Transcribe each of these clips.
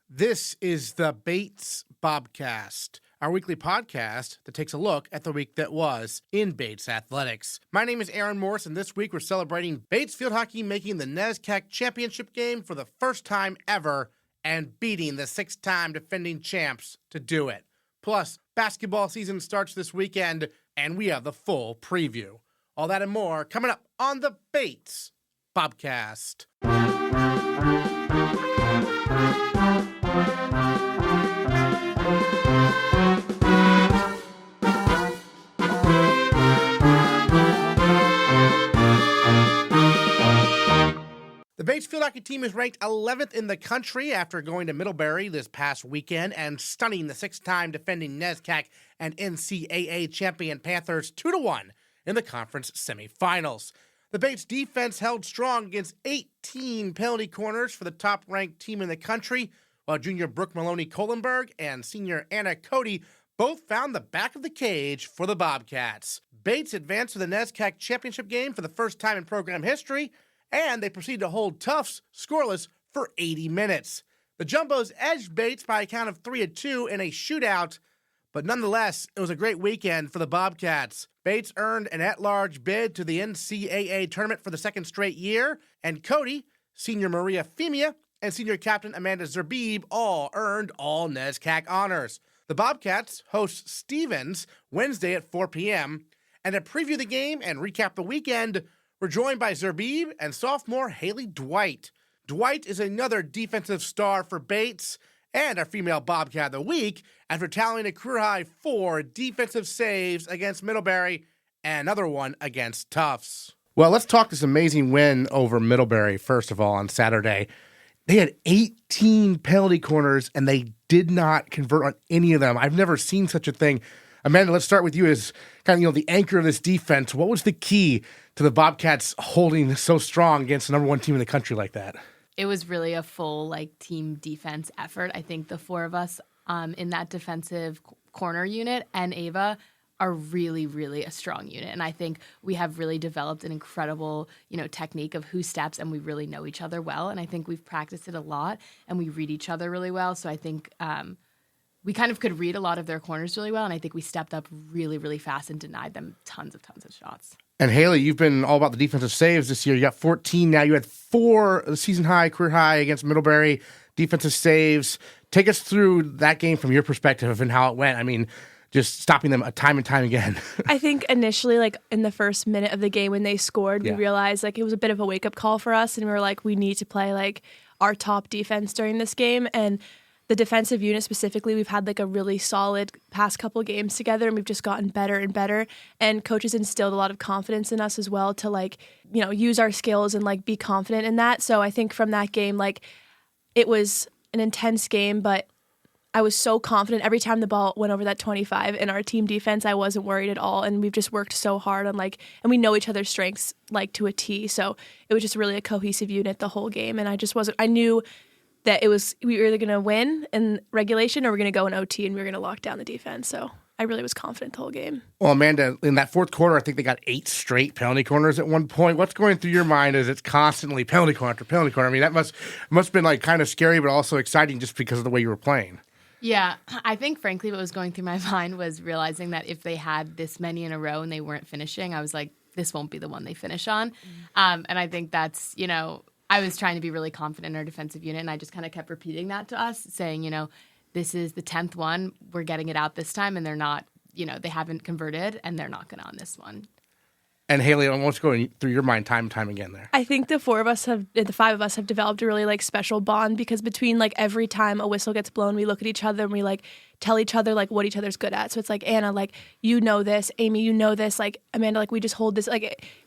This is the Bates Bobcast, our weekly podcast that takes a look at the week that was in Bates athletics. My name is Aaron Morris, and this week we're celebrating Bates field hockey making the NESCAC championship game for the first time ever and beating the six-time defending champs to do it. Plus, basketball season starts this weekend, and we have the full preview. All that and more coming up on the Bates Bobcast. The Bates field hockey team is ranked 11th in the country after going to Middlebury this past weekend and stunning the six-time defending NESCAC and NCAA champion Panthers 2-1 in the conference semifinals. The Bates defense held strong against 18 penalty corners for the top-ranked team in the country, while junior Brooke Maloney-Kohlenberg and senior Anna Cody both found the back of the cage for the Bobcats. Bates advanced to the NESCAC championship game for the first time in program history, and they proceeded to hold Tufts scoreless for 80 minutes. The Jumbos edged Bates by a count of 3-2 in a shootout, but nonetheless, it was a great weekend for the Bobcats. Bates earned an at-large bid to the NCAA tournament for the second straight year, and Cody, senior Maria Femia, and senior captain Amanda Zerbib all earned all NESCAC honors. The Bobcats host Stevens Wednesday at 4 p.m., and to preview the game and recap the weekend, we're joined by Zerbib and sophomore Haley Dwight. Dwight is another defensive star for Bates and our female Bobcat of the week after tallying a career-high 4 defensive saves against Middlebury and another one against Tufts. Well, let's talk this amazing win over Middlebury, first of all, on Saturday. They had 18 penalty corners, and they did not convert on any of them. I've never seen such a thing. Amanda, let's start with you as kind of, the anchor of this defense. What was the key to the Bobcats holding so strong against the number one team in the country like that? It was really a full team defense effort. I think the four of us in that defensive corner unit and Ava are really, really a strong unit. And I think we have really developed an incredible, technique of who steps, and we really know each other well. And I think we've practiced it a lot, and we read each other really well. So I think we kind of could read a lot of their corners really well, and I think we stepped up really, really fast and denied them tons of shots. And Haley, you've been all about the defensive saves this year. You got 14 now. You had 4 season high, career high against Middlebury defensive saves. Take us through that game from your perspective and how it went. I mean, just stopping them time and time again. I think initially, in the first minute of the game when they scored, we realized it was a bit of a wake-up call for us, and we were like, we need to play our top defense during this game. And the defensive unit specifically, we've had a really solid past couple games together, and we've just gotten better and better. And coaches instilled a lot of confidence in us as well to use our skills and be confident in that. So I think from that game, it was an intense game, but I was so confident every time the ball went over that 25 in our team defense. I wasn't worried at all, and we've just worked so hard on and we know each other's strengths to a T. So it was just really a cohesive unit the whole game, and I knew that we were either going to win in regulation or we're going to go in OT and we were going to lock down the defense. So I really was confident the whole game. Well, Amanda, in that fourth quarter, I think they got 8 straight penalty corners at one point. What's going through your mind as it's constantly penalty corner after penalty corner? I mean, that must have been kind of scary, but also exciting just because of the way you were playing. Yeah, I think, frankly, what was going through my mind was realizing that if they had this many in a row and they weren't finishing, I was like, this won't be the one they finish on. And I think that's, I was trying to be really confident in our defensive unit, and I just kind of kept repeating that to us, saying, this is the 10th one. We're getting it out this time, and they're not, they haven't converted, and they're not going to on this one. And Haley, what's going through your mind time and time again there? I think the 5 of us have developed a really special bond, because between every time a whistle gets blown, we look at each other and we tell each other what each other's good at. So it's Anna, you know this, Amy, you know this, Amanda, we just hold this,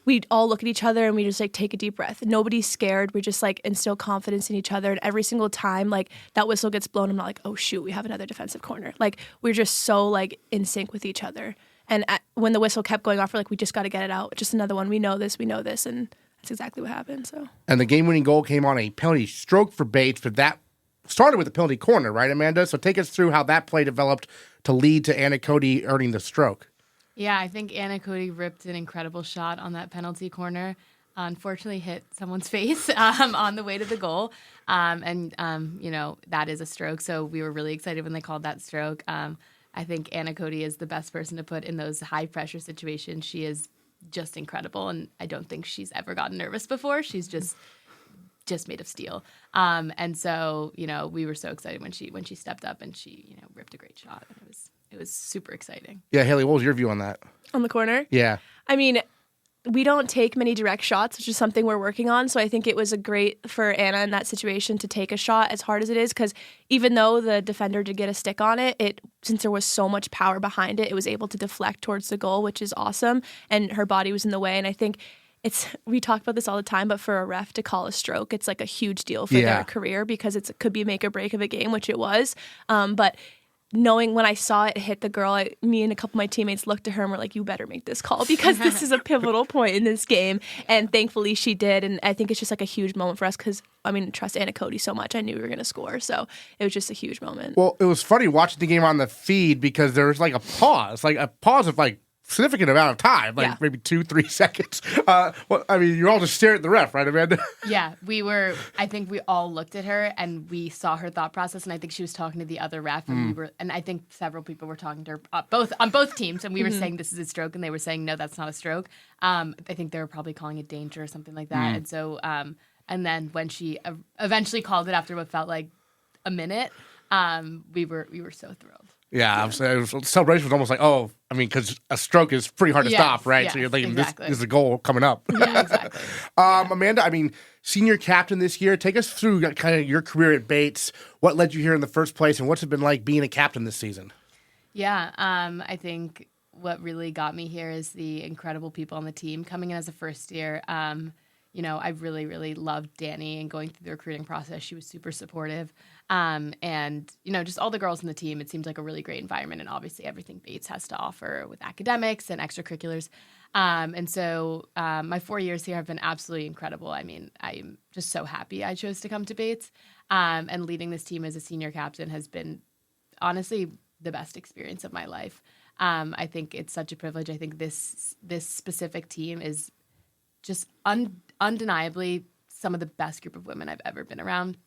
we all look at each other and we just take a deep breath. Nobody's scared. We just instill confidence in each other. And every single time that whistle gets blown, I'm not oh shoot, we have another defensive corner. We're just so in sync with each other. And when the whistle kept going off, we're we just got to get it out. Just another one. We know this. And that's exactly what happened. So. And the game-winning goal came on a penalty stroke for Bates, but that started with a penalty corner, right, Amanda? So take us through how that play developed to lead to Anna Cody earning the stroke. Yeah, I think Anna Cody ripped an incredible shot on that penalty corner. unfortunately hit someone's face on the way to the goal. That is a stroke. So we were really excited when they called that stroke. I think Anna Cody is the best person to put in those high pressure situations. She is just incredible. And I don't think she's ever gotten nervous before. She's just made of steel. And so, we were so excited when she stepped up and she, ripped a great shot. And it was super exciting. Yeah. Haley, what was your view on that? On the corner? Yeah. I mean, we don't take many direct shots, which is something we're working on. So I think it was a great for Anna in that situation to take a shot as hard as it is, because even though the defender did get a stick on it, since there was so much power behind it was able to deflect towards the goal, which is awesome. And her body was in the way. And I think we talk about this all the time, but for a ref to call a stroke, it's like a huge deal for their career, because it could be make or break of a game, which it was. But knowing when I saw it hit the girl, me and a couple of my teammates looked at her and were like, you better make this call, because this is a pivotal point in this game. And thankfully she did. And I think it's just like a huge moment for us, because, trust Anna Cody so much. I knew we were going to score. So it was just a huge moment. Well, it was funny watching the game on the feed, because there was like a pause of like significant amount of time, maybe 2-3 seconds. You're all just staring at the ref, right, Amanda? Yeah, I think we all looked at her and we saw her thought process, and I think she was talking to the other ref, and and I think several people were talking to her on both teams, and we were saying this is a stroke, and they were saying no, that's not a stroke. I think they were probably calling it danger or something like that. And so, and then when she eventually called it after what felt like a minute, we were so thrilled. Yeah, celebration was almost like, because a stroke is pretty hard to stop, right? Yes, so you're thinking exactly. This is a goal coming up. Yeah, exactly. Amanda, senior captain this year. Take us through kind of your career at Bates. What led you here in the first place, and what's it been like being a captain this season? Yeah, I think what really got me here is the incredible people on the team. Coming in as a first year, I really, really loved Danny, and going through the recruiting process, she was super supportive. Just all the girls in the team, it seems like a really great environment, and obviously everything Bates has to offer with academics and extracurriculars. So my 4 years here have been absolutely incredible. I'm just so happy I chose to come to Bates. And leading this team as a senior captain has been honestly the best experience of my life. I think it's such a privilege. I think this specific team is just undeniably some of the best group of women I've ever been around.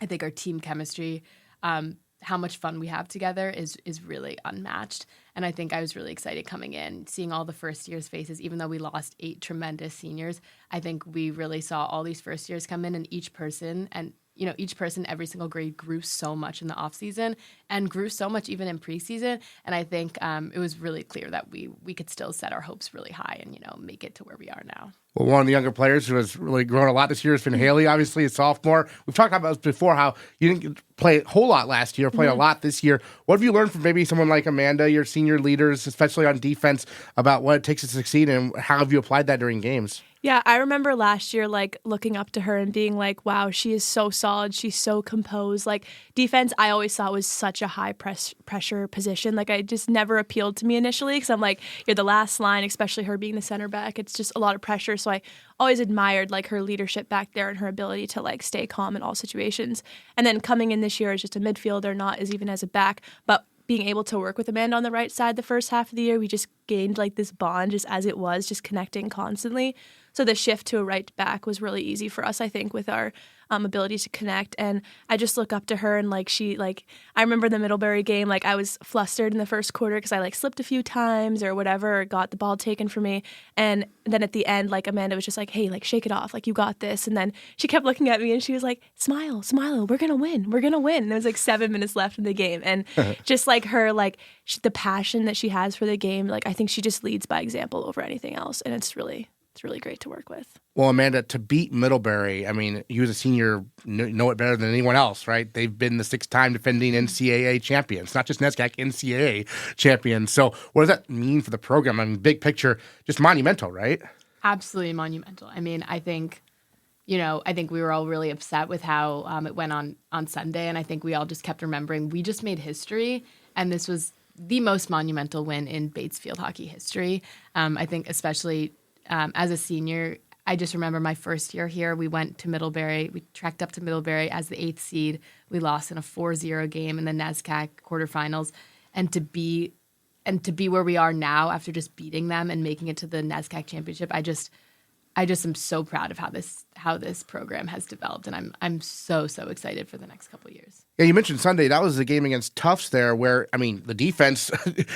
I think our team chemistry, how much fun we have together is really unmatched. And I think I was really excited coming in, seeing all the first year's faces. Even though we lost 8 tremendous seniors, I think we really saw all these first years come in, and each person every single grade grew so much in the off season and grew so much even in preseason. And I think it was really clear that we could still set our hopes really high and, make it to where we are now. Well, one of the younger players who has really grown a lot this year has been Haley, obviously a sophomore. We've talked about this before, how you didn't play a whole lot last year, played a lot this year. What have you learned from maybe someone like Amanda, your senior leaders, especially on defense, about what it takes to succeed, and how have you applied that during games? Yeah, I remember last year, looking up to her and being like, wow, she is so solid. She's so composed. Defense, I always thought was such a high pressure position. I just never appealed to me initially, because I'm like, you're the last line, especially her being the center back. It's just a lot of pressure. So I always admired her leadership back there and her ability to stay calm in all situations. And then coming in this year as just a midfielder, not as even as a back, but being able to work with Amanda on the right side the first half of the year, we just gained this bond just as it was, just connecting constantly. So the shift to a right back was really easy for us, I think, with our ability to connect. And I just look up to her, and I remember the Middlebury game, I was flustered in the first quarter because I slipped a few times or whatever, or got the ball taken from me. And then at the end, Amanda was just like, hey, shake it off. You got this. And then she kept looking at me and she was like, smile, we're going to win. We're going to win. And there was 7 minutes left in the game. And just her, the passion that she has for the game, I think she just leads by example over anything else. And it's really great to work with. Well, Amanda, to beat Middlebury, you as a senior know it better than anyone else, right? They've been the 6-time defending NCAA champions, not just NESCAC, NCAA champions. So what does that mean for the program? Big picture, just monumental, right? Absolutely monumental. I think we were all really upset with how it went on Sunday, and I think we all just kept remembering we just made history, and this was the most monumental win in Bates field hockey history. I think especially as a senior, I just remember my first year here, we went to Middlebury. We trekked up to Middlebury as the 8th seed. We lost in a 4-0 game in the NESCAC quarterfinals. And to be where we are now after just beating them and making it to the NESCAC championship, I I just am so proud of how this program has developed, and I'm so excited for the next couple of years. Yeah, you mentioned Sunday. That was the game against Tufts there where, I mean, the defense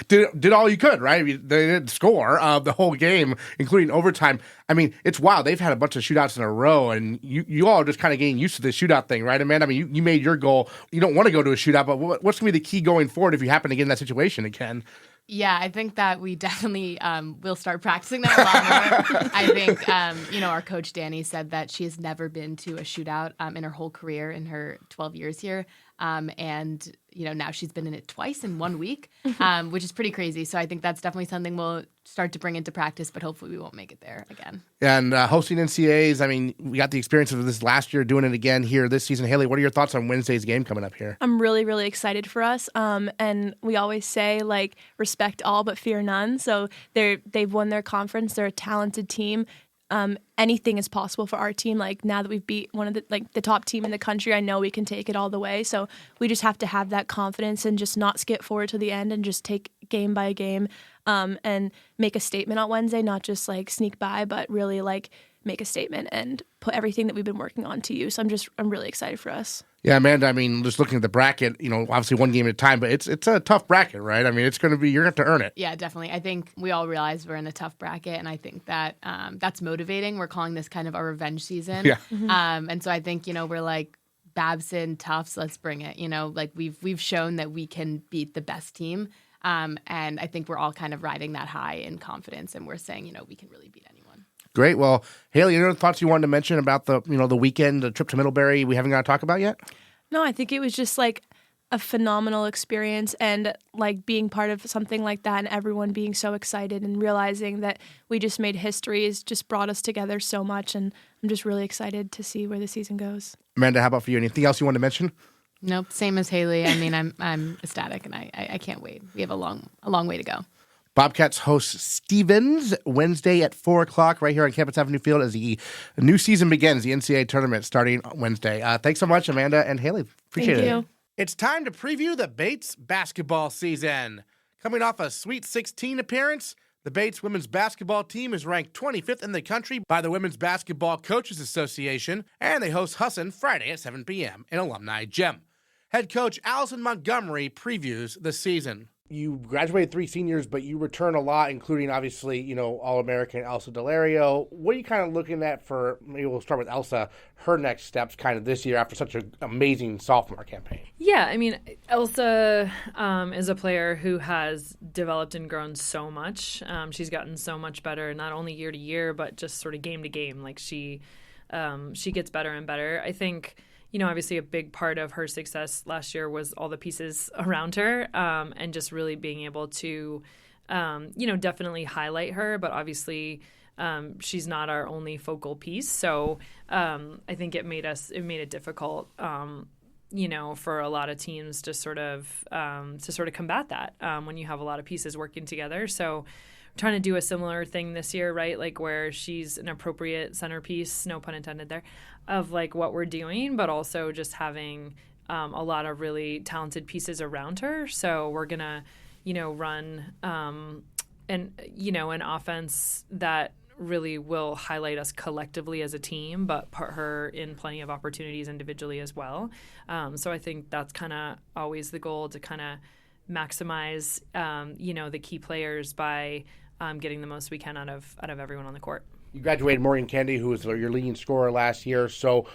did all you could, right? I mean, they didn't score the whole game, including overtime. I mean, it's wild. They've had a bunch of shootouts in a row, and you all are just kind of getting used to the shootout thing, right, Amanda? I mean, you made your goal. You don't want to go to a shootout, but what's going to be the key going forward if you happen to get in that situation again? Yeah, I think that we definitely will start practicing that a lot more. I think, our coach Danny said that she has never been to a shootout in her whole career in her 12 years here. And now she's been in it twice in 1 week, which is pretty crazy. So I think that's definitely something we'll start to bring into practice, but hopefully we won't make it there again. And hosting NCAAs, I mean, we got the experience of this last year, doing it again here this season. Haley, what are your thoughts on Wednesday's game coming up here? I'm really, really excited for us. And we always say, respect all but fear none. So they've won their conference. They're a talented team. Anything is possible for our team. Now that we've beat one of the top team in the country, I know we can take it all the way. So we just have to have that confidence and just not skip forward to the end and just take game by game and make a statement on Wednesday, not just sneak by, but really make a statement and put everything that we've been working on to use. So I'm really excited for us. Yeah, Amanda, I mean, just looking at the bracket, obviously one game at a time, but it's a tough bracket, right? I mean, it's going to be, you're going to have to earn it. Yeah, definitely. I think we all realize we're in a tough bracket, and I think that that's motivating. We're calling this kind of our revenge season. Yeah. And so I think, we're Babson, Tufts, let's bring it. We've shown that we can beat the best team. And I think we're all kind of riding that high in confidence, and we're saying, we can really beat anyone. Great. Well, Haley, any other thoughts you wanted to mention about the weekend, the trip to Middlebury we haven't got to talk about yet? No, I think it was just a phenomenal experience, and being part of something like that and everyone being so excited and realizing that we just made history has just brought us together so much, and I'm just really excited to see where the season goes. Amanda, how about for you? Anything else you want to mention? Nope, same as Haley. I mean, I'm ecstatic, and I can't wait. We have a long way to go. Bobcats host Stevens Wednesday at 4 o'clock right here on Campus Avenue Field as the new season begins, the NCAA tournament starting Wednesday. Thanks so much, Amanda and Haley. Appreciate it. Thank you. It's time to preview the Bates basketball season. Coming off a Sweet 16 appearance, the Bates women's basketball team is ranked 25th in the country by the Women's Basketball Coaches Association, and they host Husson Friday at 7 p.m. in Alumni Gym. Head coach Alison Montgomery previews the season. You graduated 3 seniors, but you return a lot, including, obviously, All-American Elsa Delario. What are you kind of looking at for, maybe we'll start with Elsa, her next steps kind of this year after such an amazing sophomore campaign? Yeah, I mean, Elsa is a player who has developed and grown so much. She's gotten so much better, not only year to year, but just sort of game to game. She gets better and better. I think, obviously a big part of her success last year was all the pieces around her and just really being able to, definitely highlight her. But obviously she's not our only focal piece. So I think it made it difficult, for a lot of teams to sort of combat that when you have a lot of pieces working together. So trying to do a similar thing this year, right? Where she's an appropriate centerpiece, no pun intended there, of what we're doing, but also just having a lot of really talented pieces around her. So we're gonna, run an offense that really will highlight us collectively as a team, but put her in plenty of opportunities individually as well. So I think that's kind of always the goal, to kind of maximize, the key players by getting the most we can out of everyone on the court. You graduated Maureen Kennedy, who was your leading scorer last year. So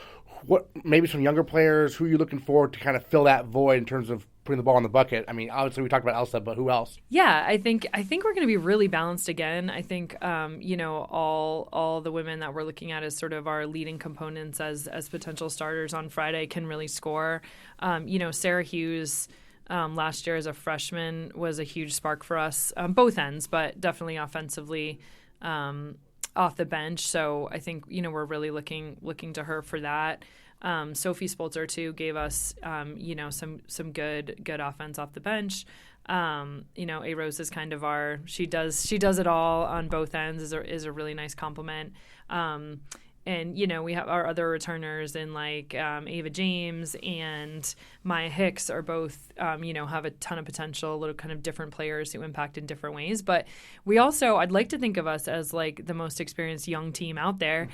what, maybe some younger players, who are you looking for to kind of fill that void in terms of putting the ball in the bucket? I mean, obviously we talked about Elsa, but who else? Yeah, I think we're going to be really balanced again. I think, all the women that we're looking at as sort of our leading components as potential starters on Friday can really score. Sarah Hughes, last year as a freshman was a huge spark for us, both ends, but definitely offensively off the bench. So I think, we're really looking to her for that. Sophie Spolzer too gave us, some good offense off the bench. A Rose is kind of she does it all on both ends, is a really nice compliment. And, you know, we have our other returners in like Ava James and Maya Hicks are both, you know, have a ton of potential, little kind of different players who impact in different ways. But we also, I'd like to think of us as like the most experienced young team out there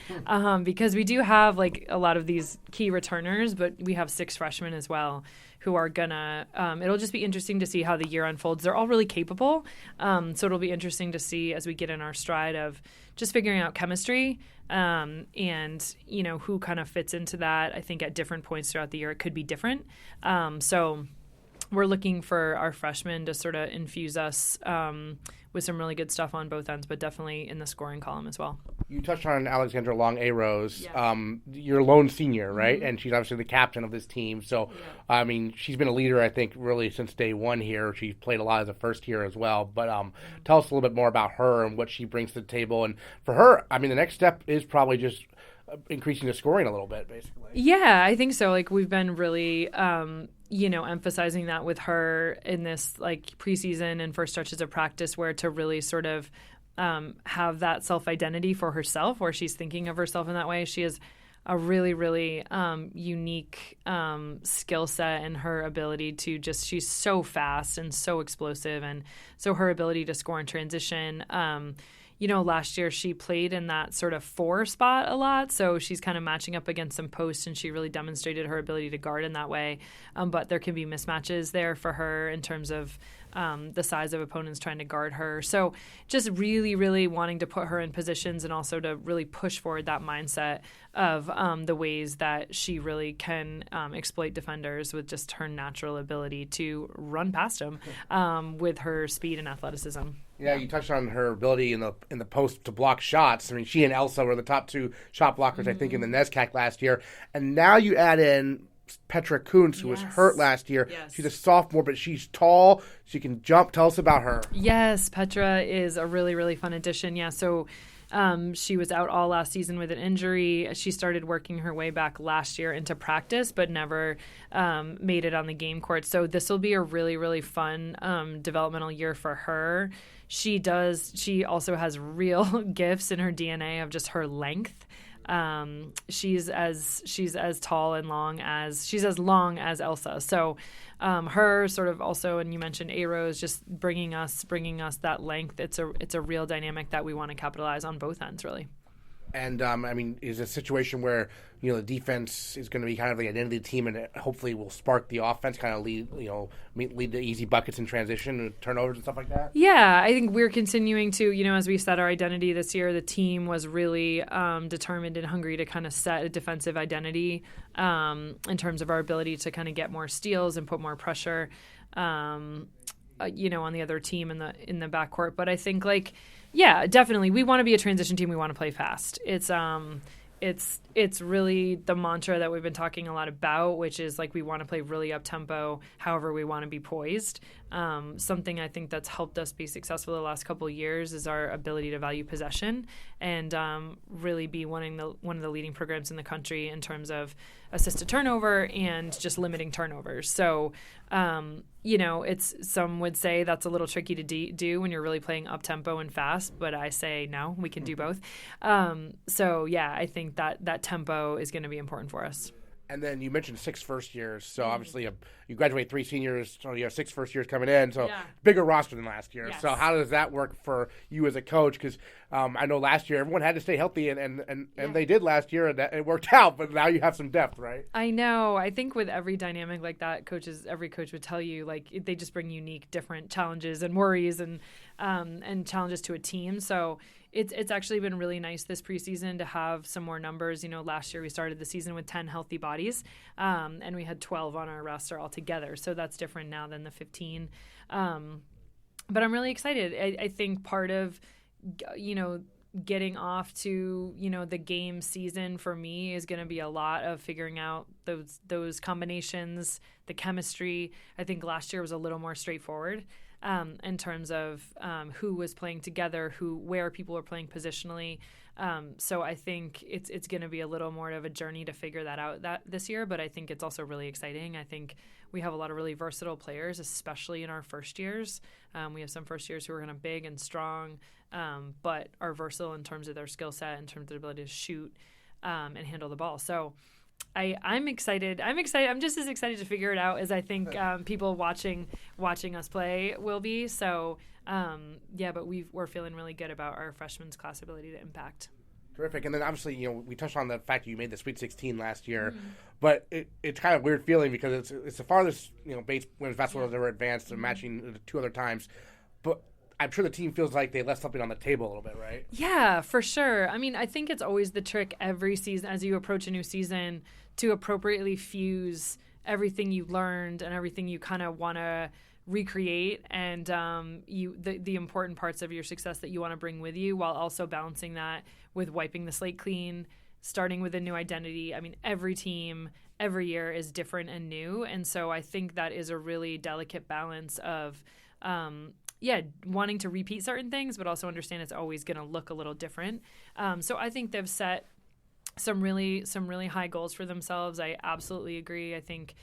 because we do have like a lot of these key returners, but we have 6 freshmen as well who are gonna, it'll just be interesting to see how the year unfolds. They're all really capable. So it'll be interesting to see as we get in our stride of just figuring out chemistry and, you know, who kind of fits into that. I think at different points throughout the year, it could be different. So we're looking for our freshmen to sort of infuse us with some really good stuff on both ends, but definitely in the scoring column as well. You touched on Alexandra Long-A-Rose. Yeah. You're a lone senior, right? Mm-hmm. And she's obviously the captain of this team. So, yeah. I mean, she's been a leader, I think, really since day one here. She played a lot as a first year as well. But tell us a little bit more about her and what she brings to the table. And for her, I mean, the next step is probably just increasing the scoring a little bit, basically. Yeah, I think so. Like, we've been really you know, emphasizing that with her in this like preseason and first stretches of practice, where to really sort of have that self-identity for herself, where she's thinking of herself in that way. She has a really, really unique skill set and her ability to just, she's so fast and so explosive. And so her ability to score in transition, you know, last year she played in that sort of 4 spot a lot. So she's kind of matching up against some posts, and she really demonstrated her ability to guard in that way. But there can be mismatches there for her in terms of the size of opponents trying to guard her. So just really, really wanting to put her in positions and also to really push forward that mindset of the ways that she really can exploit defenders with just her natural ability to run past them with her speed and athleticism. Yeah, you touched on her ability in the post to block shots. I mean, she and Elsa were the top 2 shot blockers, I think, in the NESCAC last year. And now you add in Petra Kuntz, who was hurt last year. Yes. She's a sophomore, but she's tall. She can jump. Tell us about her. Yes, Petra is a really, really fun addition. Yeah, so she was out all last season with an injury. She started working her way back last year into practice, but never made it on the game court. So this will be a really, really fun developmental year for her. She also has real gifts in her DNA of just her length. She's as tall and long as Elsa. So her sort of also, and you mentioned A-Rose, just bringing us that length. It's a real dynamic that we want to capitalize on both ends, really. And, I mean, is a situation where, you know, the defense is going to be kind of the identity of the team and it hopefully will spark the offense, kind of lead to easy buckets in transition and turnovers and stuff like that? Yeah, I think we're continuing to, you know, as we set our identity this year, the team was really determined and hungry to kind of set a defensive identity in terms of our ability to kind of get more steals and put more pressure, you know, on the other team in the backcourt. But I think, like, yeah, definitely. We want to be a transition team. We want to play fast. It's really the mantra that we've been talking a lot about, which is like we want to play really up tempo. However, we want to be poised. Something I think that's helped us be successful the last couple of years is our ability to value possession and really be one of the leading programs in the country in terms of assist to turnover and just limiting turnovers. So, you know, some would say that's a little tricky to do when you're really playing up tempo and fast, but I say no, we can do both. So yeah, I think that tempo is going to be important for us. And then you mentioned 6 first years, so obviously you graduate 3 seniors, so you have 6 first years coming in, so bigger roster than last year. Yes. So how does that work for you as a coach? Because I know last year everyone had to stay healthy, and they did last year, and it worked out, but now you have some depth, right? I know. I think with every dynamic like that, every coach would tell you, like, they just bring unique, different challenges and worries and challenges to a team. So it's actually been really nice this preseason to have some more numbers. You know, last year we started the season with 10 healthy bodies, and we had 12 on our roster altogether. So that's different now than the 15. But I'm really excited. I think part of, you know, getting off to, you know, the game season for me is going to be a lot of figuring out those combinations, the chemistry. I think last year was a little more straightforward. In terms of who was playing together, where people were playing positionally. So I think it's going to be a little more of a journey to figure that out this year, but I think it's also really exciting. I think we have a lot of really versatile players, especially in our first years. We have some first years who are kind of big and strong, but are versatile in terms of their skill set, in terms of their ability to shoot. and handle the ball. So I'm excited. I'm just as excited to figure it out as I think people watching us play will be. So but we're feeling really good about our freshmen's class ability to impact. Terrific. And then obviously, we touched on the fact that you made the Sweet 16 last year, but it's kind of a weird feeling because it's the farthest, Bates women's basketball has ever advanced and matching 2 other times. But I'm sure the team feels like they left something on the table a little bit, right? Yeah, for sure. I mean, I think it's always the trick every season as you approach a new season to appropriately fuse everything you learned and everything you kind of want to recreate and the important parts of your success that you want to bring with you, while also balancing that with wiping the slate clean, starting with a new identity. I mean, every team every year is different and new, and so I think that is a really delicate balance of wanting to repeat certain things, but also understand it's always going to look a little different. So I think they've set some really high goals for themselves. I absolutely agree. I think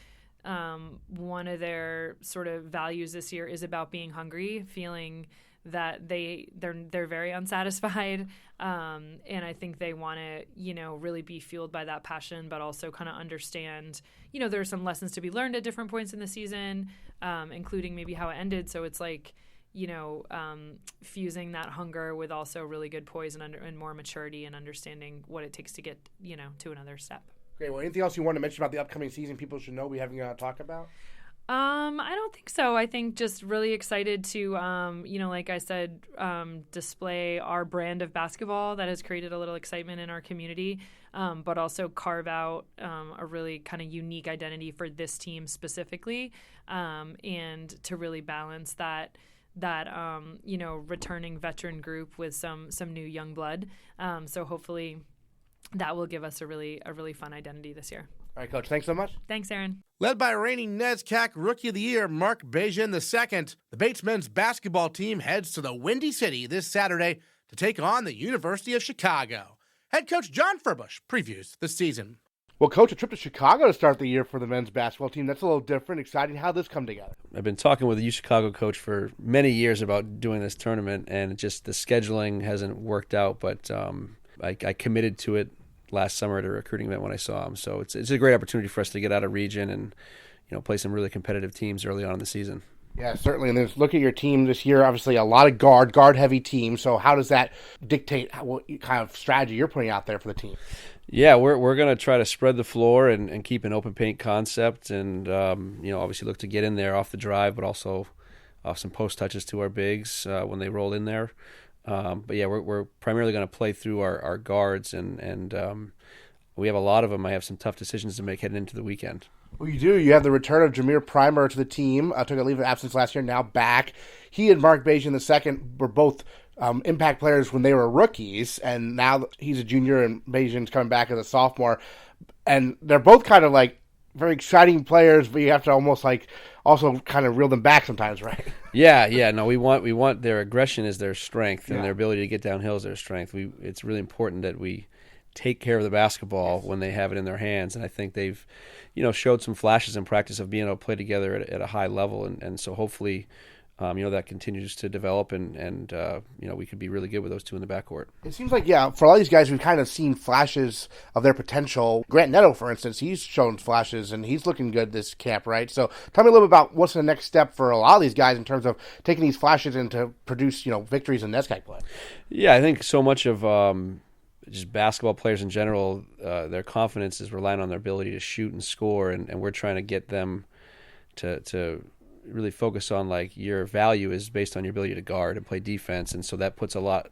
one of their sort of values this year is about being hungry, feeling that they're very unsatisfied, and I think they want to really be fueled by that passion, but also kind of understand there are some lessons to be learned at different points in the season, including maybe how it ended. So it's like fusing that hunger with also really good poise and more maturity and understanding what it takes to get to another step. Great. Well, anything else you want to mention about the upcoming season people should know we haven't talked about? I don't think so. I think just really excited to, like I said, display our brand of basketball that has created a little excitement in our community, but also carve out a really kind of unique identity for this team specifically, and to really balance that returning veteran group with some new young blood. So hopefully that will give us a really fun identity this year. All right, Coach. Thanks so much. Thanks, Aaron. Led by reigning NESCAC Rookie of the Year, Mark Bajan II, the Bates men's basketball team heads to the Windy City this Saturday to take on the University of Chicago. Head coach John Furbush previews the season. Well, Coach, a trip to Chicago to start the year for the men's basketball team. That's a little different, exciting. How'd this come together? I've been talking with the U Chicago coach for many years about doing this tournament, and just the scheduling hasn't worked out, but I committed to it last summer at a recruiting event when I saw him. So it's a great opportunity for us to get out of region and play some really competitive teams early on in the season. Yeah, certainly. And then look at your team this year. Obviously, a lot of guard-heavy team. So how does that dictate what kind of strategy you're putting out there for the team? Yeah, we're going to try to spread the floor and keep an open paint concept, and obviously look to get in there off the drive, but also off some post touches to our bigs when they roll in there. But yeah, we're primarily going to play through our guards, and we have a lot of them. I have some tough decisions to make heading into the weekend. Well, you do. You have the return of Jameer Primer to the team. Took a leave of absence last year, now back. He and Mark Bajan II were both impact players when they were rookies, and now he's a junior and Bajan's coming back as a sophomore. And they're both kind of like very exciting players, but you have to almost also kind of reel them back sometimes, right? Yeah. No, we want their aggression is their strength, and their ability to get downhill is their strength. It's really important that we take care of the basketball when they have it in their hands, and I think they've showed some flashes in practice of being able to play together at a high level, and so hopefully that continues to develop, and we could be really good with those two in the backcourt. It seems like, for a lot of these guys, we've kind of seen flashes of their potential. Grant Netto, for instance, he's shown flashes, and he's looking good this camp, right? So tell me a little bit about what's the next step for a lot of these guys in terms of taking these flashes and to produce, victories in NESCAC play. Yeah, I think so much of just basketball players in general, their confidence is relying on their ability to shoot and score, and we're trying to get them to really focus on your value is based on your ability to guard and play defense, and so that puts a lot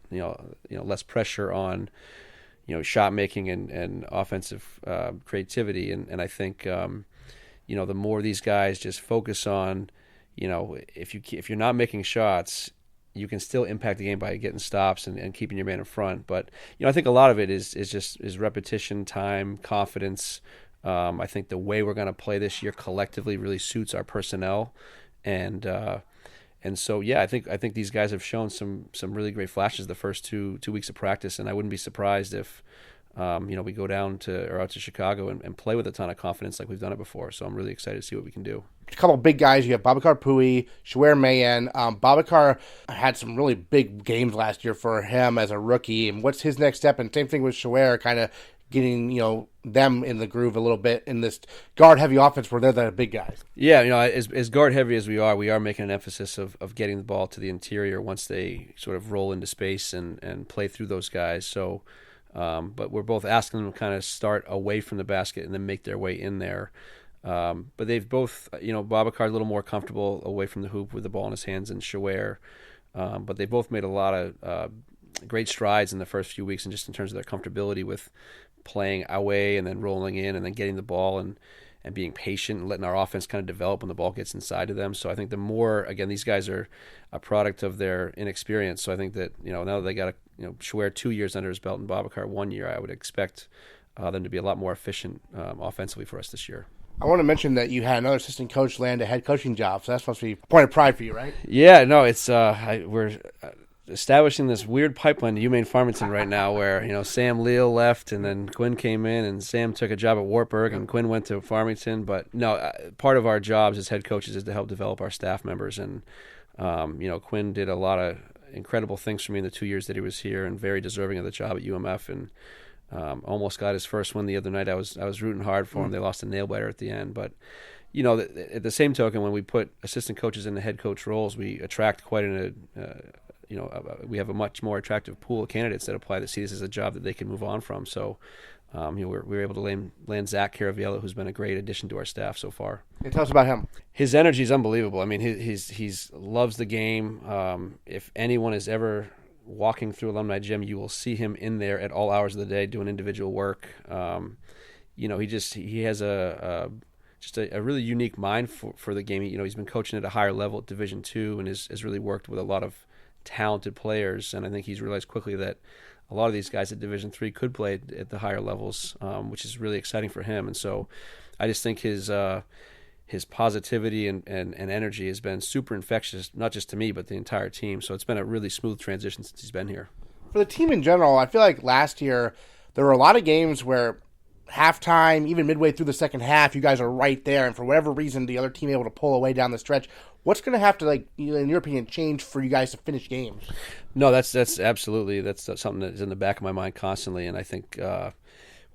less pressure on shot making and offensive creativity, and I think the more these guys just focus on if you're not making shots, you can still impact the game by getting stops and keeping your man in front. But I think a lot of it is repetition, time, confidence. I think the way we're going to play this year collectively really suits our personnel, and so I think these guys have shown some really great flashes the first two weeks of practice, and I wouldn't be surprised if we go down out to Chicago and play with a ton of confidence like we've done it before. So I'm really excited to see what we can do. A couple of big guys. You have Babacar Pui, Shuair Mayen. Babacar had some really big games last year for him as a rookie. And what's his next step? And same thing with Shuair, kind of getting, them in the groove a little bit in this guard-heavy offense where they're the big guys. Yeah, as guard-heavy as we are making an emphasis of getting the ball to the interior once they sort of roll into space and play through those guys. So, but we're both asking them to kind of start away from the basket and then make their way in there. But they've both, Bobcat a little more comfortable away from the hoop with the ball in his hands than Shaware. But they both made a lot of great strides in the first few weeks, and just in terms of their comfortability with playing away and then rolling in and then getting the ball and being patient and letting our offense kind of develop when the ball gets inside of them. So I think the more, again, these guys are a product of their inexperience. So I think that, now that they got Shaware 2 years under his belt and Bobcat 1 year, I would expect them to be a lot more efficient offensively for us this year. I want to mention that you had another assistant coach land a head coaching job, so that's supposed to be a point of pride for you, right? Yeah, no, it's we're establishing this weird pipeline to UMaine Farmington right now where, Sam Leal left and then Quinn came in and Sam took a job at Wartburg and Quinn went to Farmington. But no, part of our jobs as head coaches is to help develop our staff members. And, Quinn did a lot of incredible things for me in the 2 years that he was here and very deserving of the job at UMF and almost got his first win the other night. I was rooting hard for him. They lost a nail biter at the end. But, at the same token, when we put assistant coaches in the head coach roles, we attract quite we have a much more attractive pool of candidates that apply that see this as a job that they can move on from. So, we were able to land Zach Caraviello, who's been a great addition to our staff so far. Hey, tell us about him. His energy is unbelievable. I mean, he's loves the game. If anyone is ever walking through Alumni Gym, you will see him in there at all hours of the day doing individual work. He has a really unique mind for the game. He's been coaching at a higher level at Division II and has really worked with a lot of talented players, and I think he's realized quickly that a lot of these guys at Division III could play at the higher levels, which is really exciting for him. And so I just think his positivity and energy has been super infectious, not just to me, but the entire team. So it's been a really smooth transition since he's been here. For the team in general, I feel like last year there were a lot of games where halftime, even midway through the second half, you guys are right there, and for whatever reason, the other team able to pull away down the stretch. What's going to have to, in your opinion, change for you guys to finish games? No, that's absolutely something that's in the back of my mind constantly, and I think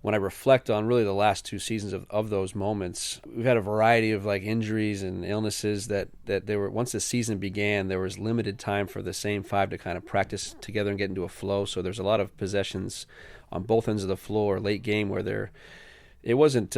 when I reflect on really the last two seasons of those moments, we've had a variety of injuries and illnesses that there were. Once the season began, there was limited time for the same five to kind of practice together and get into a flow. So there's a lot of possessions on both ends of the floor late game where it wasn't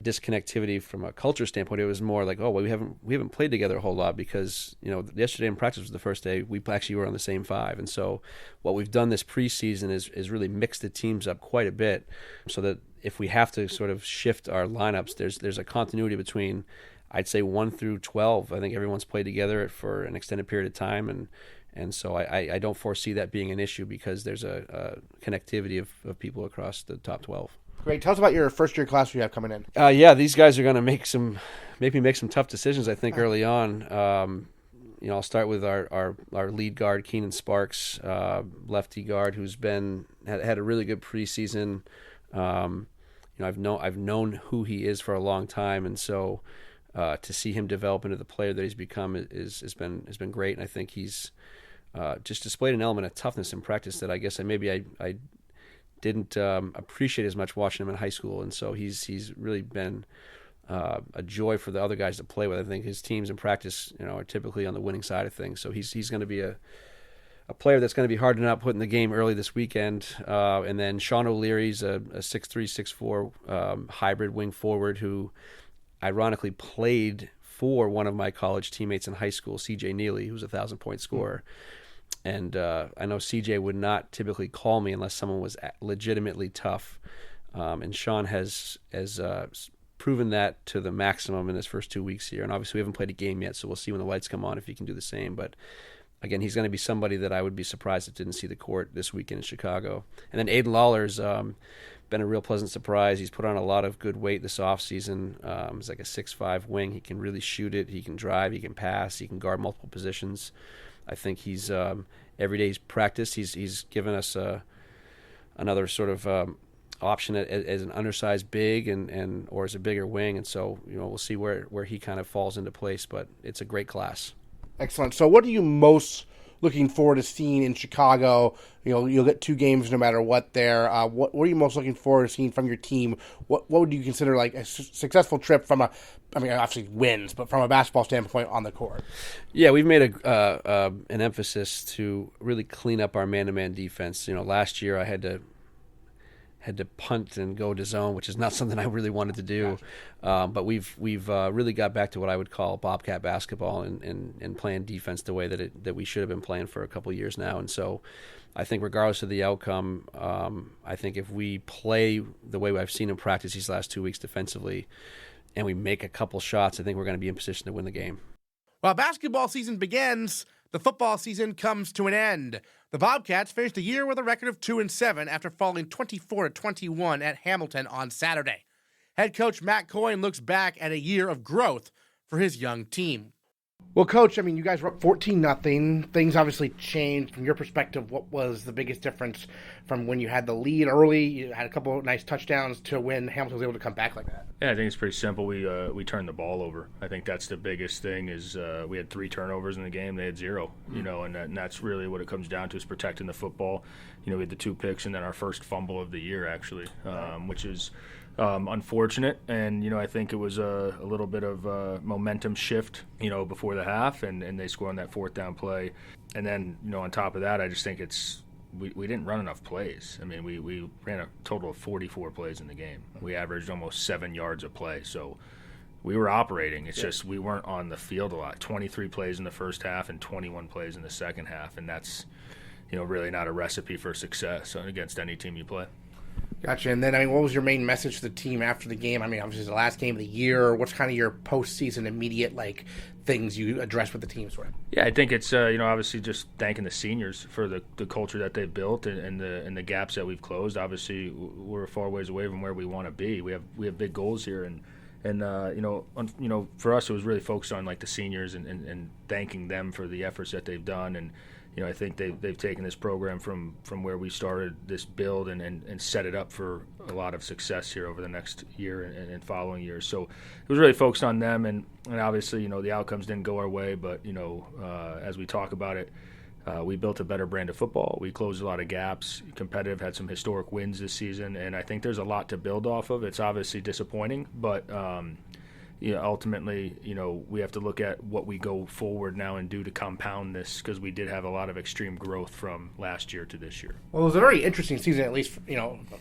disconnectivity from a culture standpoint. It was more like, we haven't played together a whole lot because yesterday in practice was the first day we actually were on the same five. And so what we've done this preseason is really mix the teams up quite a bit, so that if we have to sort of shift our lineups, there's a continuity between, I'd say, 1 through 12. I think everyone's played together for an extended period of time, and so I don't foresee that being an issue because there's a connectivity of people across the top 12. Great. Tell us about your first-year class you have coming in. These guys are going to maybe make some tough decisions, I think, early on. I'll start with our lead guard, Keenan Sparks, lefty guard, who's had a really good preseason. I've known who he is for a long time, and so to see him develop into the player that he's become has been great. And I think he's just displayed an element of toughness in practice that I guess I didn't appreciate as much watching him in high school, and so he's really been a joy for the other guys to play with. I think his teams in practice, are typically on the winning side of things, so he's going to be a player that's going to be hard to not put in the game early this weekend. And then Sean O'Leary's a 6'3", 6'4" hybrid wing forward who ironically played for one of my college teammates in high school, CJ Neely, who's a 1,000-point scorer. And I know CJ would not typically call me unless someone was legitimately tough. And Sean has proven that to the maximum in his first 2 weeks here. And obviously we haven't played a game yet, so we'll see when the lights come on if he can do the same. But again, he's going to be somebody that I would be surprised if didn't see the court this weekend in Chicago. And then Aiden Lawler's been a real pleasant surprise. He's put on a lot of good weight this offseason. He's like a 6'5" wing. He can really shoot it. He can drive. He can pass. He can guard multiple positions. I think he's every day's practice. He's given us another sort of option as an undersized big or as a bigger wing, and so we'll see where he kind of falls into place. But it's a great class. Excellent. So, what are you most looking forward to seeing in Chicago? You'll get 2 games no matter what there. What are you most looking forward to seeing from your team? What would you consider like a successful trip from obviously wins, but from a basketball standpoint on the court? Yeah, we've made an emphasis to really clean up our man-to-man defense. last year I had to punt and go to zone, which is not something I really wanted to do. But we've really got back to what I would call Bobcat basketball and playing defense the way that we should have been playing for a couple of years now. And so I think regardless of the outcome, I think if we play the way I've seen in practice these last 2 weeks defensively and we make a couple shots, I think we're going to be in position to win the game. While basketball season begins, the football season comes to an end. The Bobcats finished the year with a record of 2-7 after falling 24-21 at Hamilton on Saturday. Head coach Matt Coyne looks back at a year of growth for his young team. Well, Coach, you guys were up 14-0. Things obviously changed. From your perspective, what was the biggest difference from when you had the lead early, you had a couple of nice touchdowns, to when Hamilton was able to come back like that? Yeah, I think it's pretty simple. We turned the ball over. I think that's the biggest thing is we had 3 turnovers in the game. They had 0, and that's really what it comes down to, is protecting the football. We had the 2 picks and then our first fumble of the year, actually, which is unfortunate. And, I think it was a little bit of a momentum shift, before the half, and they scored on that 4th down play. And then, on top of that, I just think we didn't run enough plays. We ran a total of 44 plays in the game. We averaged almost 7 yards a play. So we were operating. It's just we weren't on the field a lot. 23 plays in the first half and 21 plays in the second half. And that's, really not a recipe for success against any team you play. Gotcha. And then, what was your main message to the team after the game? Obviously, it's the last game of the year. What's kind of your postseason immediate, things you address with the teams for? Yeah, I think it's, obviously just thanking the seniors for the culture that they've built and the gaps that we've closed. Obviously, we're a far ways away from where we want to be. We have big goals here, and for us, it was really focused on, the seniors and thanking them for the efforts that they've done. And, I think they've taken this program from where we started this build and set it up for a lot of success here over the next year and following years. So it was really focused on them, and obviously, the outcomes didn't go our way, but, as we talk about it, we built a better brand of football. We closed a lot of gaps, competitive, had some historic wins this season, and I think there's a lot to build off of. It's obviously disappointing, but ultimately, we have to look at what we go forward now and do to compound this, because we did have a lot of extreme growth from last year to this year. Well, it was a very interesting season, at least,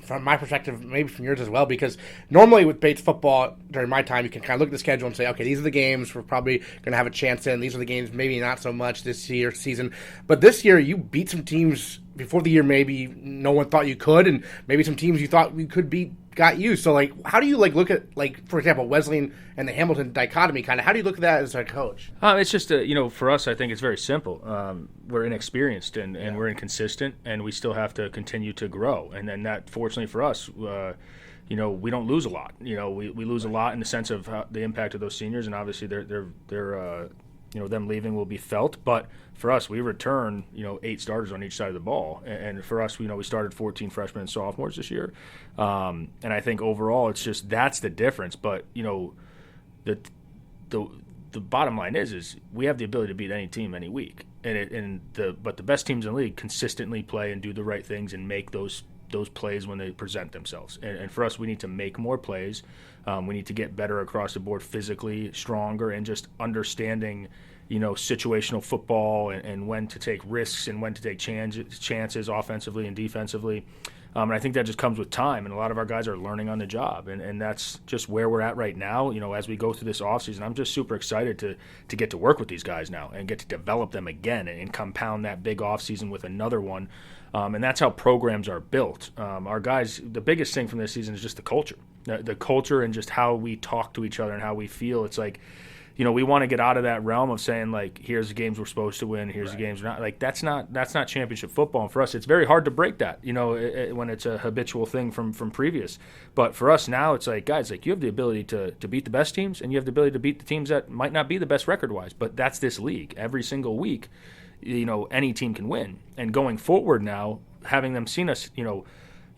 from my perspective, maybe from yours as well, because normally with Bates football, during my time, you can kind of look at the schedule and say, okay, these are the games we're probably going to have a chance in. These are the games maybe not so much this season. But this year, you beat some teams before the year maybe no one thought you could, and maybe some teams you thought you could beat got you. So, how do you, look at, for example, Wesleyan and the Hamilton dichotomy, kind of, how do you look at that as a coach? It's just, for us, I think it's very simple. We're inexperienced and we're inconsistent, and we still have to continue to grow. And then that, fortunately for us, we don't lose a lot. We lose a lot in the sense of the impact of those seniors, and obviously they're them leaving will be felt. But for us, we return, 8 starters on each side of the ball. And for us, we started 14 freshmen and sophomores this year. And I think overall, it's just that's the difference. But, the bottom line is we have the ability to beat any team any week. But the best teams in the league consistently play and do the right things and make those plays when they present themselves. And for us, we need to make more plays. We need to get better across the board, physically stronger, and just understanding, situational football and when to take risks and when to take chances offensively and defensively. And I think that just comes with time, and a lot of our guys are learning on the job, and that's just where we're at right now. As we go through this offseason, I'm just super excited to get to work with these guys now and get to develop them again and compound that big offseason with another one. And that's how programs are built. Our guys, the biggest thing from this season is just the culture. The culture and just how we talk to each other and how we feel. It's we want to get out of that realm of saying, here's the games we're supposed to win, here's the games we're not. That's not championship football. And for us, it's very hard to break that, when it's a habitual thing from previous. But for us now, it's guys, you have the ability to beat the best teams, and you have the ability to beat the teams that might not be the best record-wise. But that's this league. Every single week, any team can win. And going forward now, having them seen us,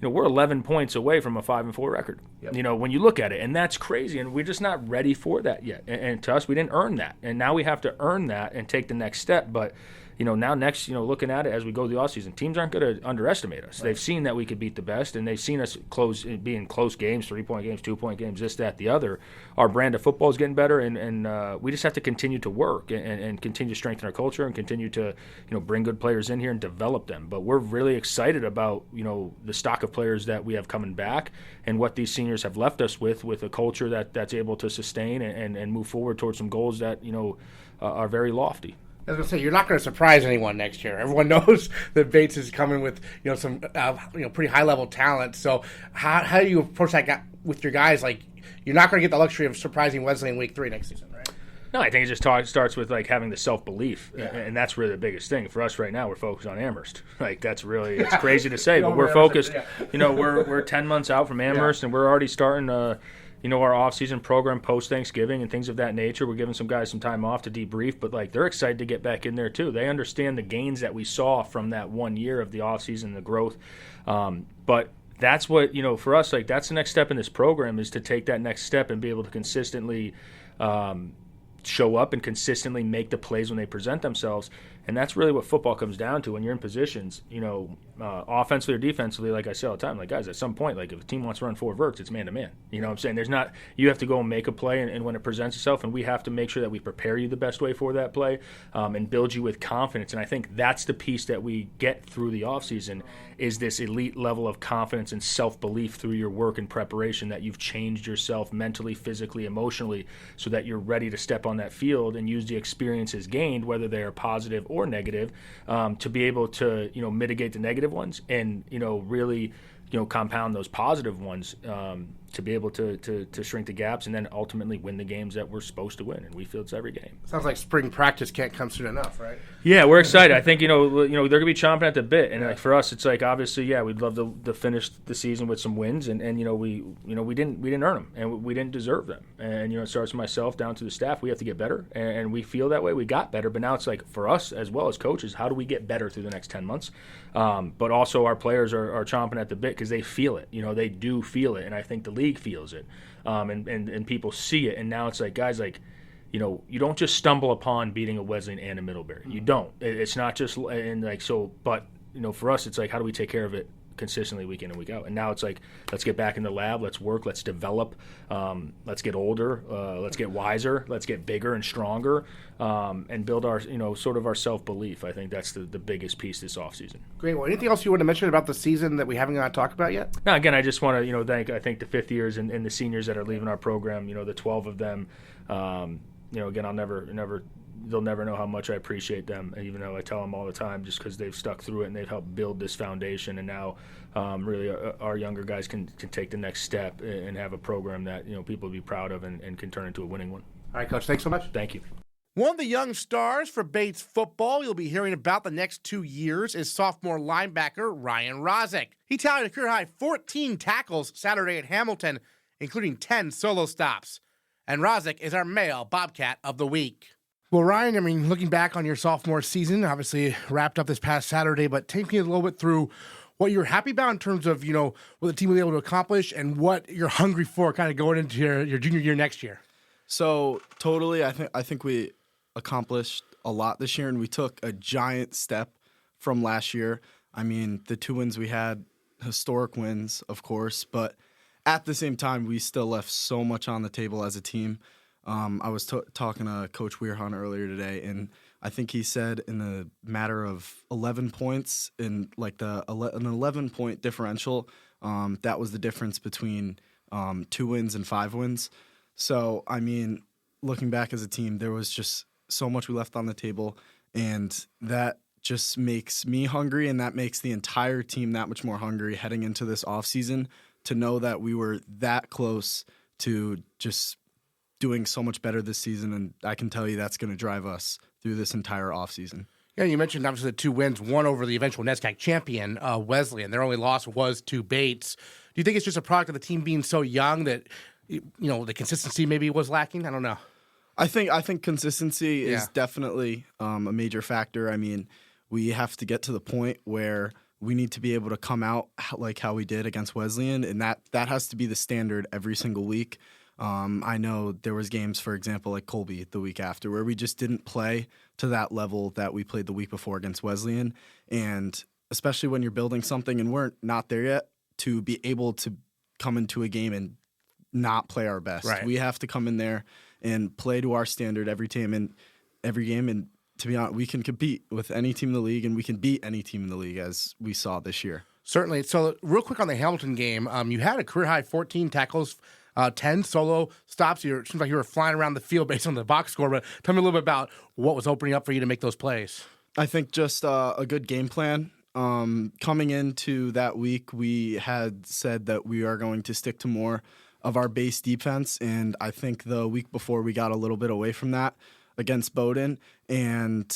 we're 11 points away from a 5-4 record. Yep. You know, when you look at it, and that's crazy, and we're just not ready for that yet. And to us, we didn't earn that, and now we have to earn that and take the next step. But now looking at it as we go through the offseason, teams aren't going to underestimate us. Right. They've seen that we could beat the best, and they've seen us be in close games, 3-point games, 2-point games, this, that, the other. Our brand of football is getting better, and we just have to continue to work and continue to strengthen our culture and continue to bring good players in here and develop them. But we're really excited about the stock of players that we have coming back and what these seniors have left us with a culture that's able to sustain and move forward towards some goals that are very lofty. I was going to say, you're not going to surprise anyone next year. Everyone knows that Bates is coming with some pretty high level talent. So how do you approach that with your guys? Like, you're not going to get the luxury of surprising Wesley in week 3 next season, right? No, I think it just starts with having the self belief, and that's really the biggest thing for us right now. We're focused on Amherst. It's crazy to say, but we're focused. Yeah. We're 10 months out from Amherst, and we're already starting our off-season program post-Thanksgiving and things of that nature. We're giving some guys some time off to debrief, but they're excited to get back in there too. They understand the gains that we saw from that 1 year of the off-season, the growth. But that's what, for us, that's the next step in this program, is to take that next step and be able to consistently show up and consistently make the plays when they present themselves. And that's really what football comes down to when you're in positions, offensively or defensively. Like I say all the time, guys, at some point, if a team wants to run 4 verts, it's man-to-man. You know what I'm saying? You have to go and make a play, and when it presents itself, and we have to make sure that we prepare you the best way for that play and build you with confidence. And I think that's the piece that we get through the offseason, is this elite level of confidence and self-belief through your work and preparation, that you've changed yourself mentally, physically, emotionally, so that you're ready to step on that field and use the experiences gained, whether they are positive or negative, to be able to mitigate the negative ones and really compound those positive ones, to be able to shrink the gaps and then ultimately win the games that we're supposed to win. And we feel it's every game. Sounds like spring practice can't come soon enough, right? Yeah, we're excited. I think they're gonna be chomping at the bit, and for us, it's obviously, we'd love to finish the season with some wins, and we didn't earn them, and we didn't deserve them, and it starts with myself down to the staff. We have to get better, and we feel that way. We got better, but now it's for us as well as coaches, how do we get better through the next 10 months? But also our players are chomping at the bit because they feel it. They do feel it, and I think the league feels it, and people see it. And now it's guys, you don't just stumble upon beating a Wesleyan and a Middlebury. You don't. It's not just But for us, it's how do we take care of it consistently week in and week out? And now it's let's get back in the lab, let's work, let's develop, let's get older, let's get wiser, let's get bigger and stronger, and build our sort of our self-belief. I think that's the biggest piece this offseason. Great. Well, anything else you want to mention about the season that we haven't talked about yet? No, again, I just want to thank the fifth years and the seniors that are leaving our program, the 12 of them. Again, they'll never know how much I appreciate them, even though I tell them all the time, just because they've stuck through it and they've helped build this foundation. And now really our younger guys can take the next step and have a program that people will be proud of and can turn into a winning one. All right, Coach, thanks so much. Thank you. One of the young stars for Bates football you'll be hearing about the next 2 years is sophomore linebacker Ryan Rozich. He tallied a career-high 14 tackles Saturday at Hamilton, including 10 solo stops. And Rozich is our male Bobcat of the week. Well, Ryan, looking back on your sophomore season, obviously wrapped up this past Saturday, but take me a little bit through what you're happy about in terms of, what the team was able to accomplish and what you're hungry for kind of going into your junior year next year. So, totally, I think we accomplished a lot this year, and we took a giant step from last year. The 2 wins we had, historic wins, of course, but at the same time, we still left so much on the table as a team. I was talking to Coach Weirhan earlier today, and I think he said in the matter of 11 points, in an 11-point differential, that was the difference between 2 wins and 5 wins. So, looking back as a team, there was just so much we left on the table, and that just makes me hungry, and that makes the entire team that much more hungry heading into this offseason, to know that we were that close to just doing so much better this season, and I can tell you that's going to drive us through this entire offseason. Yeah, you mentioned obviously the 2 wins, one over the eventual NESCAC champion, Wesleyan. Their only loss was to Bates. Do you think it's just a product of the team being so young that, the consistency maybe was lacking? I don't know. I think consistency is definitely a major factor. We have to get to the point where we need to be able to come out like how we did against Wesleyan, and that has to be the standard every single week. I know there was games, for example, like Colby the week after, where we just didn't play to that level that we played the week before against Wesleyan. And especially when you're building something and we're not there yet, to be able to come into a game and not play our best. Right. We have to come in there and play to our standard every game. And to be honest, we can compete with any team in the league, and we can beat any team in the league, as we saw this year. Certainly. So real quick on the Hamilton game, you had a career-high 14 tackles, 10 solo stops. It seems like you were flying around the field based on the box score, but tell me a little bit about what was opening up for you to make those plays. I think just a good game plan. Coming into that week, we had said that we are going to stick to more of our base defense, and I think the week before we got a little bit away from that against Bowdoin, and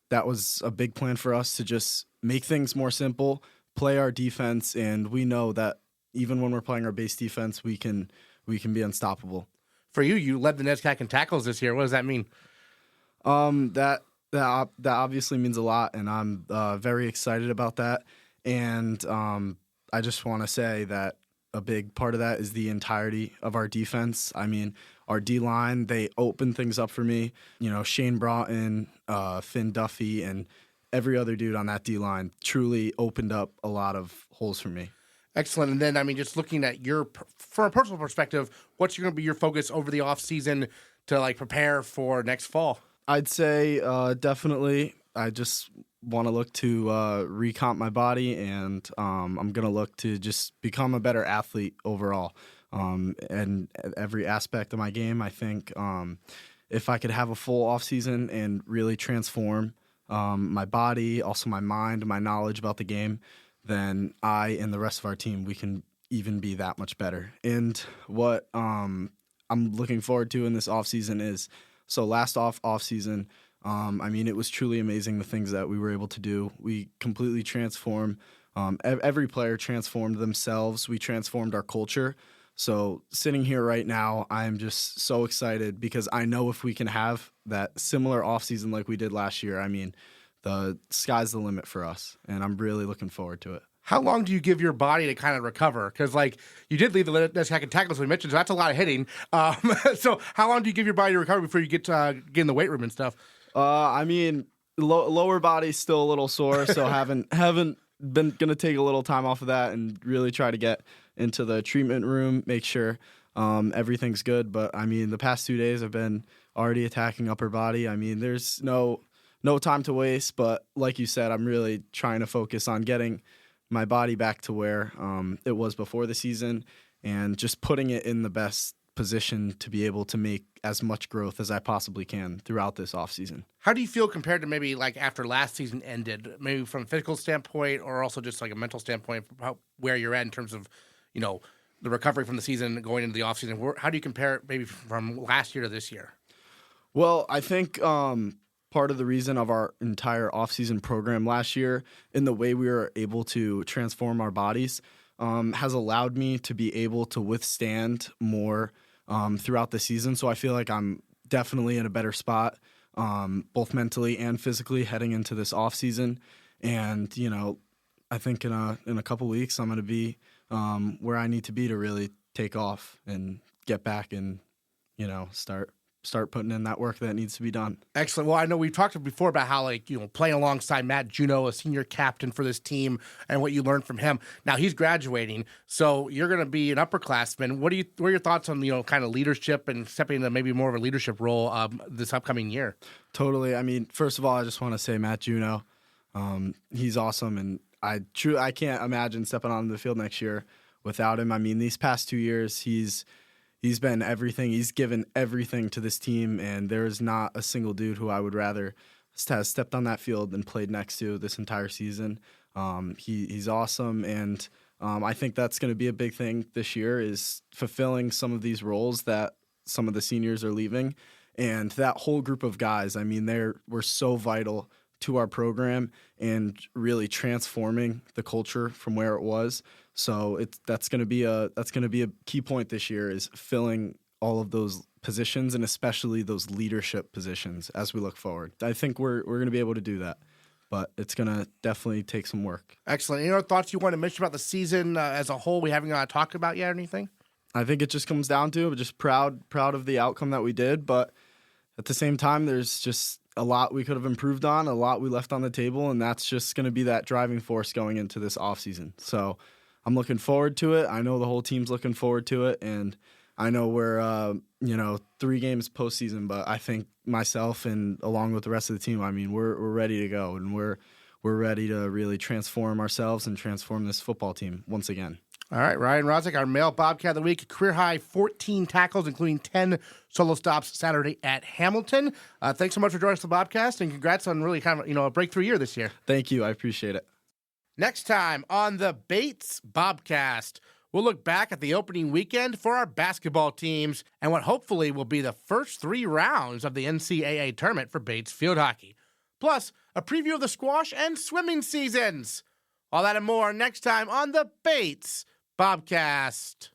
that was a big plan for us to just make things more simple, play our defense, and we know that even when we're playing our base defense, we can be unstoppable. For you, you led the NESCAC in tackles this year. What does that mean? That obviously means a lot, and I'm very excited about that. And I just want to say that a big part of that is the entirety of our defense. I mean, our D-line, they opened things up for me. You know, Shane Broughton, Finn Duffy, and every other dude on that D-line truly opened up a lot of holes for me. Excellent. And then, I mean, just looking at from a personal perspective, what's going to be your focus over the off season to like prepare for next fall? I'd say definitely I just want to look to recomp my body, and I'm going to look to just become a better athlete overall. And every aspect of my game, I think if I could have a full off season and really transform my body, also my mind, my knowledge about the game, then I and the rest of our team, we can even be that much better. And what I'm looking forward to in this offseason is, so last offseason, I mean, it was truly amazing the things that we were able to do. We completely transformed. Every player transformed themselves. We transformed our culture. So sitting here right now, I'm just so excited because I know if we can have that similar offseason like we did last year, I mean, the sky's the limit for us, and I'm really looking forward to it. How long do you give your body to kind of recover? Because, like, you did lead the NESCAC in tackles, we mentioned, so that's a lot of hitting. So how long do you give your body to recover before you get in the weight room and stuff? I mean, lower body's still a little sore, so haven't been going to take a little time off of that and really try to get into the treatment room, make sure everything's good. But, I mean, the past 2 days I've been already attacking upper body. I mean, there's no time to waste, but like you said, I'm really trying to focus on getting my body back to where it was before the season and just putting it in the best position to be able to make as much growth as I possibly can throughout this offseason. How do you feel compared to maybe like after last season ended, maybe from a physical standpoint or also just like a mental standpoint, where you're at in terms of, you know, the recovery from the season going into the offseason? How do you compare it maybe from last year to this year? Well, I think part of the reason of our entire offseason program last year in the way we were able to transform our bodies has allowed me to be able to withstand more throughout the season. So I feel like I'm definitely in a better spot, both mentally and physically heading into this offseason. And, you know, I think in a couple weeks I'm going to be where I need to be to really take off and get back and, you know, start putting in that work that needs to be done. Excellent. Well, I know we've talked before about how, like, you know, playing alongside Matt Juneau, a senior captain for this team, and what you learned from him. Now he's graduating, so you're going to be an upperclassman. What are your thoughts on, you know, kind of leadership and stepping into maybe more of a leadership role this upcoming year? Totally. I mean, first of all, I just want to say Matt Juneau, he's awesome, and I can't imagine stepping on the field next year without him. I mean, these past 2 years, he's been everything. He's given everything to this team, and there is not a single dude who I would rather have stepped on that field and played next to this entire season. He's awesome, and I think that's going to be a big thing this year is fulfilling some of these roles that some of the seniors are leaving. And that whole group of guys, I mean, were so vital to our program and really transforming the culture from where it was. So that's going to be a key point this year is filling all of those positions and especially those leadership positions as we look forward. I think we're going to be able to do that. but it's going to definitely take some work. Excellent. Any other thoughts you want to mention about the season as a whole we haven't talked about yet or anything? I think it just comes down to just proud of the outcome that we did, but at the same time, there's just a lot we could have improved on, a lot we left on the table, and that's just going to be that driving force going into this offseason. So I'm looking forward to it. I know the whole team's looking forward to it, and I know we're 3 games postseason, but I think myself and along with the rest of the team, I mean, we're ready to go, and we're ready to really transform ourselves and transform this football team once again. All right, Ryan Rozich, our male Bobcat of the week, career high 14 tackles, including 10 solo stops Saturday at Hamilton. Thanks so much for joining us on the Bobcast, and congrats on really kind of a breakthrough year this year. Thank you. I appreciate it. Next time on the Bates Bobcast, we'll look back at the opening weekend for our basketball teams and what hopefully will be the first 3 rounds of the NCAA tournament for Bates field hockey. Plus, a preview of the squash and swimming seasons. All that and more next time on the Bates Bobcast.